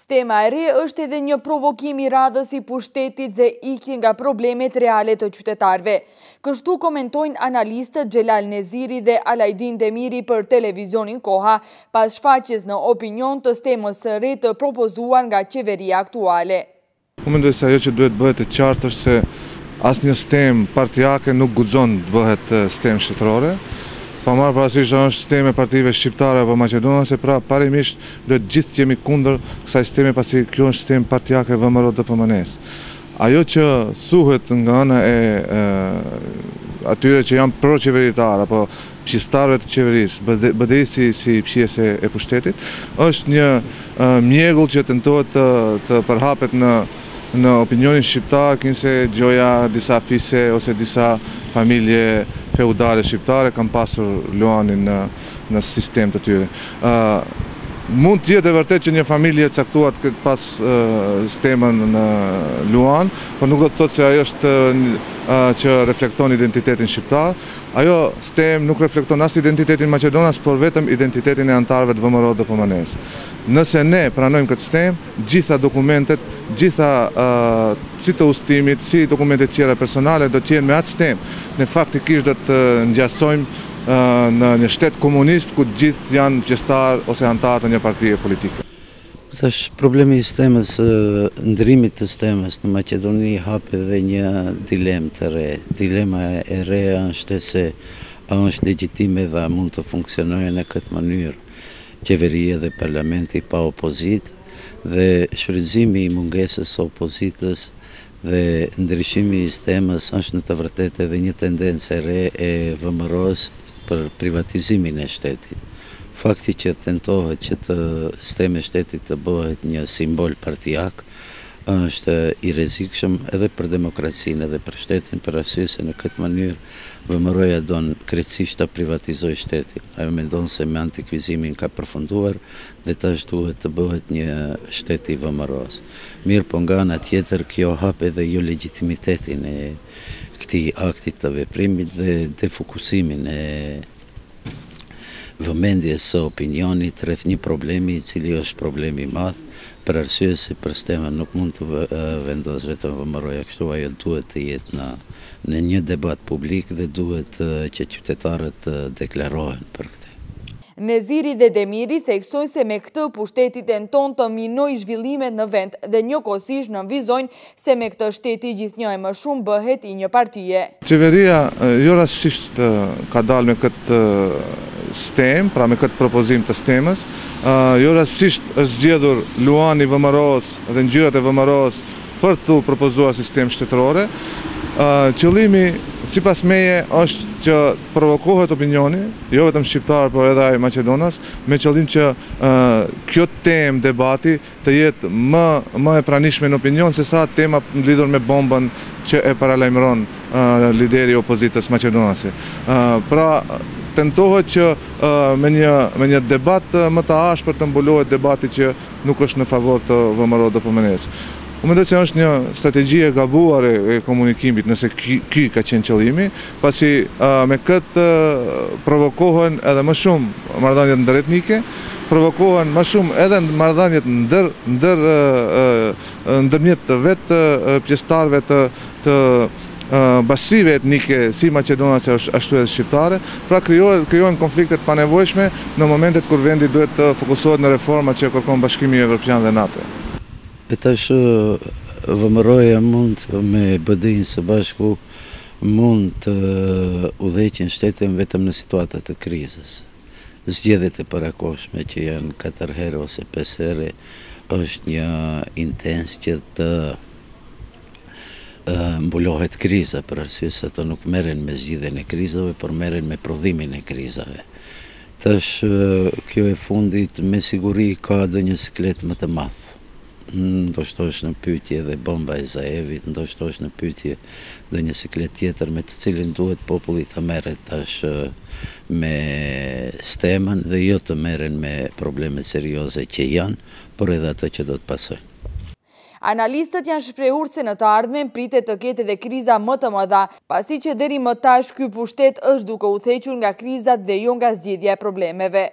Stema e re është edhe një provokim I radhës I pushtetit dhe ikje nga problemet reale të qytetarve. Kështu komentojnë analistët Xhelal Neziri dhe Alajdin Demiri për televizionin Koha, pas shfaqjes në opinion të stemës së re të propozuar nga qeveria aktuale. Unë mendoj se ajo që duhet bëhet e qartë është se asnjë stem partijake nuk guxon të bëhet stem shtetërore. Pa marrë parasysh është sistemi e partive shqiptare apo maqedonase, pra parimisht duhet gjithë jemi kundër kësaj sistemi pasi kjo është sistem partijake VMRO-DPMNE-s. Ajo që thuhet nga ana e atyre që janë pro-qeveritar apo pjesëtarëve të qeverisë, BDI si pjesë e pushtetit, është një mjegull që tentohet të përhapet në opinionin shqiptar, kinse gjoja disa fise ose disa familje feudale shqiptare kanë pasur Luanin në sistem të tyre. Mund të jetë e vërtet që një familje e caktuar të ketë pas sistemën në Luan, por nuk do të thotë se ajo është që reflekton identitetin shqiptar. Ajo sistem nuk reflekton as identitetin Maqedonas, por vetëm identitetin e anëtarëve të VMRO-DPMNE-s. Nëse ne pranojmë këtë sistem, gjitha dokumentet, gjitha si të udhëtimit, si dokumentet tjera personale do të jenë me atë sistem. Ne faktikisht do të ngjasojmë në një shtet komunist ku gjithë janë pjesëtar ose anëtar të një partie politike. Thash, problemi I sistemës, ndrimit të sistemës në Maqedoni hap edhe një dilemë të re. Dilema e re është se a është legjitime dhe a mund të funksionojë në këtë mënyrë qeveria dhe parlamenti pa opozit dhe shfrytëzimi I mungesës së opozitës dhe ndryshimi I sistemës është në të vërtetë edhe një tendencë e re e VMRO-s për privatizimin e shtetit. Fakti që tentohet që sistemi I shtetit të bëhet një simbol partijak është I rrezikshëm edhe për demokracinë edhe për shtetin, për arsye se në këtë mënyrë VMRO-ja don krejtësisht ta privatizojë shtetin. Ajo mendon se me antikvizimin ka përfunduar dhe tash duhet të bëhet një shtet I VMRO-s. Mirë, po nga ana tjetër kjo hap edhe jo legjitimitetin e këtij akti të veprimit dhe defokusimin e vëmendjes së opinionit rreth një problemi I cili është problemi I madh, për arsye se për stemën nuk mund të vendos vetëm VMRO-ja, kështu ajo duhet të jetë në një debat publik dhe duhet që qytetarët të deklarohen për këtë. Neziri dhe Demiri theksojnë se me këtë pushteti tenton të minojë zhvillimet në vend dhe njëkohësisht nënvizojnë se me këtë shteti gjithnjë më shumë bëhet I një partie. Qeveria jo rastësisht ka dalë me këtë sistem, pra me këtë propozim të sistemës, jo rastësisht është zgjedhur Luani I VMRO-s dhe ngjyrat e VMRO-s për të propozuar sistem shtetërore. Qëllimi, sipas meje, është që provokohet opinioni, jo vetëm shqiptar, por edhe ai Maqedonas, me qëllim që kjo temë debati të jetë më e pranishme në opinion se sa tema lidhur me bombën që e paralajmëron lideri I opozitës maqedonase. Pra, tentohet që me një debat më të ashpër të mbulohet debati që nuk është në favor të VMRO-DPMNE-s. Unë mendoj se është një strategji e gabuar e komunikimit, nëse ky ka qenë qëllimi, pasi me këtë provokohen edhe më shumë marrëdhëniet ndëretnike, provokohen më shumë edhe marrëdhëniet ndërmjet të vetë pjesëtarëve të bashkësive etnike si maqedonase ashtu edhe shqiptare, pra krijohen konfliktet pa nevojshme në momentet kur vendi duhet të fokusohet në reforma që kërkon Bashkimi Evropian dhe NATO. E tash VMRO-ja mund me BDI-n së bashku mund të udhëheqin shtetin vetëm në situata të krizës. Zgjedhjet e parakohshme që janë 4 herë ose 5 herë është një intens që të mbulohet kriza, për arsye se ato nuk merren me zgjidhjen e krizave, por merren me prodhimin e krizave. Tash kjo e fundit me siguri ka edhe një siklet më të madh. Ndoshta është në pyetje dhe bomba e Zaevit, ndoshta është në pyetje dhe një siklet tjetër me të cilin duhet populli të merret tash me stemën dhe jo të merren me problemet serioze që janë, por edhe ato që do të pasojnë. Analistët janë shprehur se në të ardhmen pritet të ketë edhe kriza më të mëdha, pasi që deri më tash ky pushtet është duke u thequr nga krizat dhe jo nga zgjidhja e problemeve.